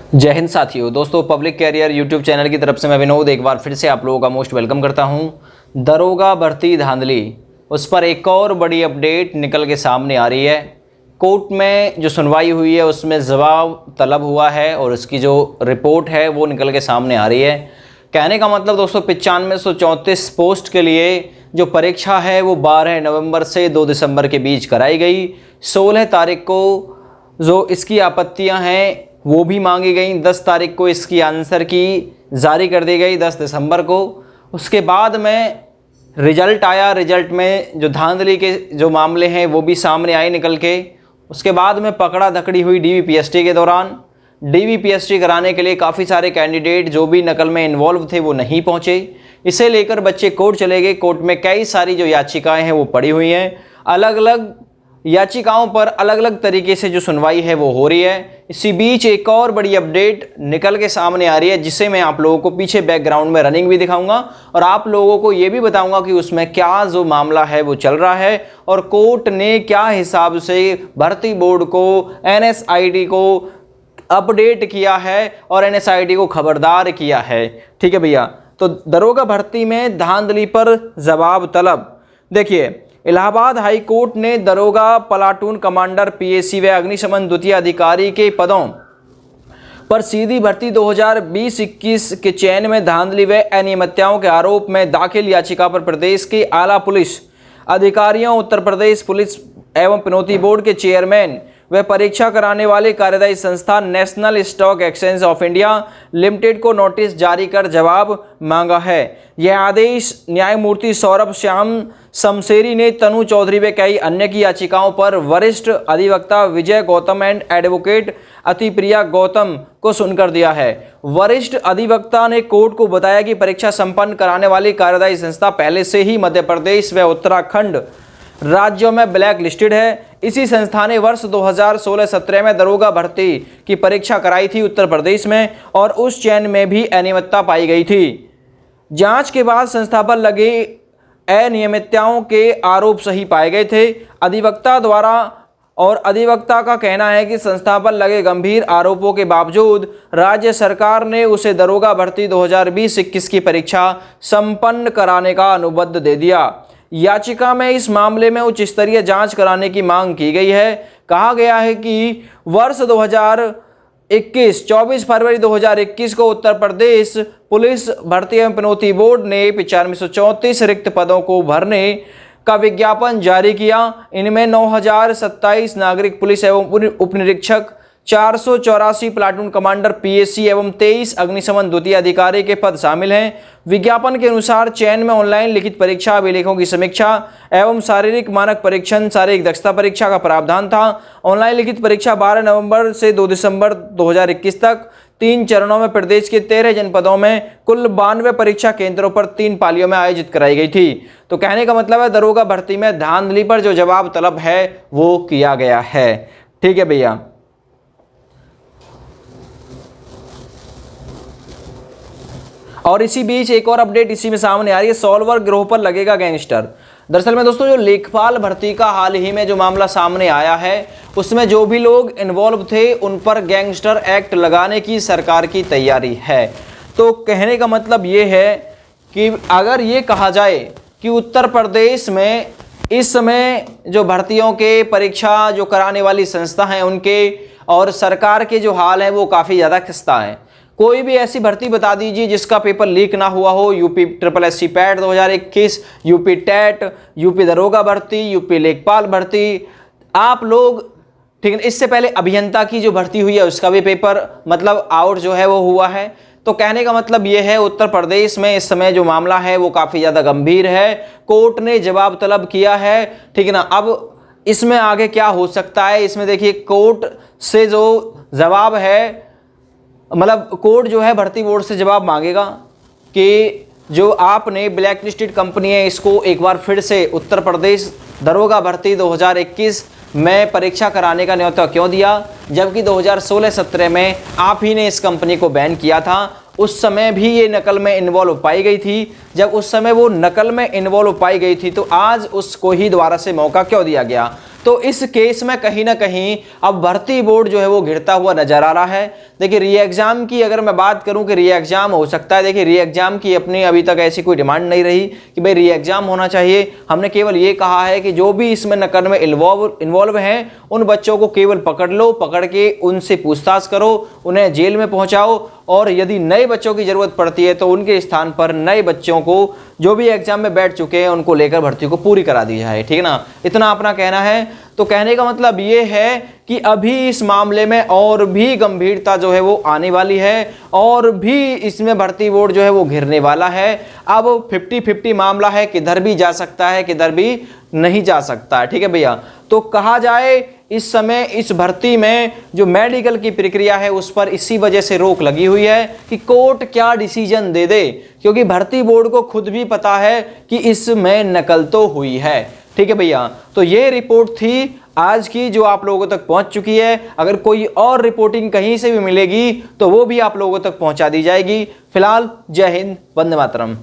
जय हिंद साथियों। दोस्तों, पब्लिक कैरियर यूट्यूब चैनल की तरफ से मैं विनोद एक बार फिर से आप लोगों का मोस्ट वेलकम करता हूं। दरोगा भर्ती धांधली, उस पर एक और बड़ी अपडेट निकल के सामने आ रही है। कोर्ट में जो सुनवाई हुई है उसमें जवाब तलब हुआ है और उसकी जो रिपोर्ट है वो निकल के सामने आ रही है। कहने का मतलब दोस्तों 9534 पोस्ट के लिए जो परीक्षा है वो 12 नवंबर से 2 दिसंबर के बीच कराई गई। 16 तारीख को जो इसकी आपत्तियां हैं वो भी मांगी गई। 10 तारीख को इसकी आंसर की जारी कर दी गई 10 दिसंबर को। उसके बाद में रिजल्ट आया। रिजल्ट में जो धांधली के जो मामले हैं वो भी सामने आए निकल के। उसके बाद में पकड़ा धकड़ी हुई डीवीपीएसटी के दौरान। डीवीपीएसटी कराने के लिए काफ़ी सारे कैंडिडेट जो भी नकल में इन्वॉल्व थे वो नहीं पहुँचे। इसे लेकर बच्चे कोर्ट चले गए। कोर्ट में कई सारी जो याचिकाएँ हैं वो पड़ी हुई हैं। अलग अलग याचिकाओं पर अलग अलग तरीके से जो सुनवाई है वो हो रही है। इसी बीच एक और बड़ी अपडेट निकल के सामने आ रही है जिसे मैं आप लोगों को पीछे बैकग्राउंड में रनिंग भी दिखाऊंगा और आप लोगों को ये भी बताऊंगा कि उसमें क्या जो मामला है वो चल रहा है और कोर्ट ने क्या हिसाब से भर्ती बोर्ड को, एनएसआईडी को अपडेट किया है और एनएसआईडी को खबरदार किया है। ठीक है भैया, तो दरोगा भर्ती में धांधली पर जवाब तलब। देखिए, इलाहाबाद हाई कोर्ट ने दरोगा, प्लाटून कमांडर, पीएसी व अग्निशमन द्वितीय अधिकारी के पदों पर सीधी भर्ती 2020-21 के चयन में धांधली व अनियमितताओं के आरोप में दाखिल याचिका पर प्रदेश के आला पुलिस अधिकारियों, उत्तर प्रदेश पुलिस एवं पनौती बोर्ड के चेयरमैन व परीक्षा कराने वाले कार्यदायी संस्था national stock exchange of India limited को नोटिस जारी कर जवाब मांगा है। यह आदेश न्यायमूर्ति सौरभ श्याम शमशेरी ने तनु चौधरी व कई अन्य की याचिकाओं पर वरिष्ठ अधिवक्ता विजय गौतम एंड एडवोकेट अतिप्रिया गौतम को सुनकर दिया है। वरिष्ठ अधिवक्ता ने कोर्ट को बताया कि परीक्षा संपन्न कराने वाली कार्यदायी संस्था पहले से ही मध्य प्रदेश व उत्तराखंड राज्यों में ब्लैक लिस्टेड है। इसी संस्था ने वर्ष 2016-17 में दरोगा भर्ती की परीक्षा कराई थी उत्तर प्रदेश में और उस चयन में भी अनियमितता पाई गई थी। जांच के बाद संस्था पर लगे अनियमितताओं के आरोप सही पाए गए थे। अधिवक्ता द्वारा और अधिवक्ता का कहना है कि संस्था पर लगे गंभीर आरोपों के बावजूद राज्य सरकार ने उसे दरोगा भर्ती 2020-21 की परीक्षा संपन्न कराने का अनुबंध दे दिया। याचिका में इस मामले में उच्च स्तरीय जांच कराने की मांग की गई है। कहा गया है कि वर्ष 24 फरवरी 2021 को उत्तर प्रदेश पुलिस भर्ती एवं पनौती बोर्ड ने 9534 रिक्त पदों को भरने का विज्ञापन जारी किया। इनमें 9027 नागरिक पुलिस एवं उपनिरीक्षक, 484 प्लाटून कमांडर, पीएसी एवं 23 अग्निशमन द्वितीय अधिकारी के पद शामिल हैं। विज्ञापन के अनुसार चयन में ऑनलाइन लिखित परीक्षा, अभिलेखों की समीक्षा एवं शारीरिक मानक परीक्षण, शारीरिक दक्षता परीक्षा का प्रावधान था। ऑनलाइन लिखित परीक्षा 12 नवंबर से 2 दिसंबर 2021 तक 3 चरणों में प्रदेश के 13 जनपदों में कुल 92 परीक्षा केंद्रों पर 3 पालियों में आयोजित कराई गई थी। तो कहने का मतलब है दरोगा भर्ती में धांधली पर जो जवाब तलब है वो किया गया है। ठीक है भैया। और इसी बीच एक और अपडेट इसी में सामने आ रही है। सॉल्वर गिरोह पर लगेगा गैंगस्टर। दरअसल में दोस्तों जो लेखपाल भर्ती का हाल ही में जो मामला सामने आया है उसमें जो भी लोग इन्वॉल्व थे उन पर गैंगस्टर एक्ट लगाने की सरकार की तैयारी है। तो कहने का मतलब ये है कि अगर ये कहा जाए कि उत्तर प्रदेश में इस समय जो भर्तियों के परीक्षा जो कराने वाली संस्था हैं उनके और सरकार के जो हाल है वो काफ़ी ज़्यादा खस्ता है। कोई भी ऐसी भर्ती बता दीजिए जिसका पेपर लीक ना हुआ हो। UP SSC PET 2021, UP TET, UP दरोगा भर्ती, यूपी लेखपाल भर्ती, आप लोग ठीक है। इससे पहले अभियंता की जो भर्ती हुई है उसका भी पेपर मतलब आउट जो है वो हुआ है। तो कहने का मतलब ये है उत्तर प्रदेश में इस समय जो मामला है वो काफ़ी ज़्यादा गंभीर है। कोर्ट ने जवाब तलब किया है, ठीक है ना। अब इसमें आगे क्या हो सकता है, इसमें देखिए कोर्ट से जो जवाब है मतलब कोर्ट जो है भर्ती बोर्ड से जवाब मांगेगा कि जो आपने ब्लैक लिस्टेड कंपनी है इसको एक बार फिर से उत्तर प्रदेश दरोगा भर्ती 2021 में परीक्षा कराने का न्योता क्यों दिया, जबकि 2016-17 में आप ही ने इस कंपनी को बैन किया था। उस समय भी ये नकल में इन्वॉल्व पाई गई थी। जब उस समय वो नकल में इन्वॉल्व पाई गई थी तो आज उसको ही दोबारा से मौका क्यों दिया गया। तो इस केस में कहीं ना कहीं अब भर्ती बोर्ड जो है वो घिरता हुआ नजर आ रहा है। देखिए री एग्जाम की अगर मैं बात करूं कि री एग्जाम हो सकता है, देखिए री एग्जाम की अपनी अभी तक ऐसी कोई डिमांड नहीं रही कि भाई री एग्जाम होना चाहिए। हमने केवल ये कहा है कि जो भी इसमें नकल में इन्वॉल्व हैं उन बच्चों को केवल पकड़ लो, पकड़ के उनसे पूछताछ करो, उन्हें जेल में पहुंचाओ, और यदि नए बच्चों की जरूरत पड़ती है तो उनके स्थान पर नए बच्चों को जो भी एग्जाम में बैठ चुके हैं उनको लेकर भर्ती को पूरी करा दी जाए, ठीक है ना। इतना अपना कहना है। तो कहने का मतलब ये है कि अभी इस मामले में और भी गंभीरता जो है वो आने वाली है, और भी इसमें भर्ती बोर्ड जो है वो घिरने वाला है। अब 50-50 मामला है, किधर भी जा सकता है, किधर भी नहीं जा सकता है, ठीक है भैया। तो कहा जाए इस समय इस भर्ती में जो मेडिकल की प्रक्रिया है उस पर इसी वजह से रोक लगी हुई है कि कोर्ट क्या डिसीजन दे दे, क्योंकि भर्ती बोर्ड को खुद भी पता है कि इसमें नकल तो हुई है, ठीक है भैया। तो ये रिपोर्ट थी आज की जो आप लोगों तक पहुंच चुकी है। अगर कोई और रिपोर्टिंग कहीं से भी मिलेगी तो वो भी आप लोगों तक पहुंचा दी जाएगी। फिलहाल जय हिंद, वंदे मातरम।